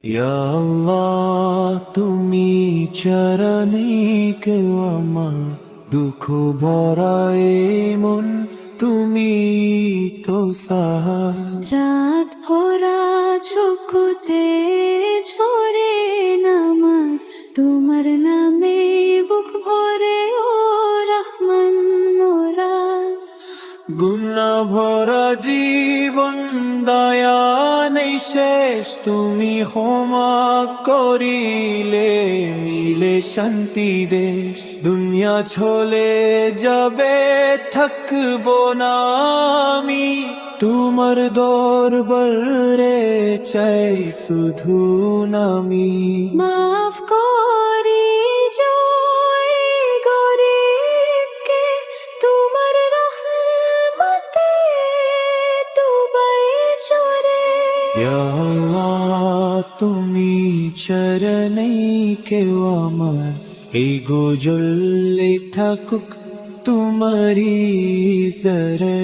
ইয়া আল্লাহ তুমি চরণে কেউ আমার দুঃখ ভরা এই মন তুমি তো সাহারা। রাত ভরা চোখতে ঝরে নামাজ তোমার নামে বুক ভরে ও রহমান নোরাজ। গুনাহ ভরা জীবন দয়া নেই শেষ তুমি ক্ষমা করিলে মিলে শান্তি দেশ। দুনিয়া চলে যাবে থাকবো না আমি তোমার দরবারে চাই শুধু নামি। মাফ করি জয় গরিবকে তোমার রহমতে ডুবাই ঝরে। ইয়া আল্লাহ তুমি চরণে কেউ আমার এই গোজলে থাকুক তোমারি জরে।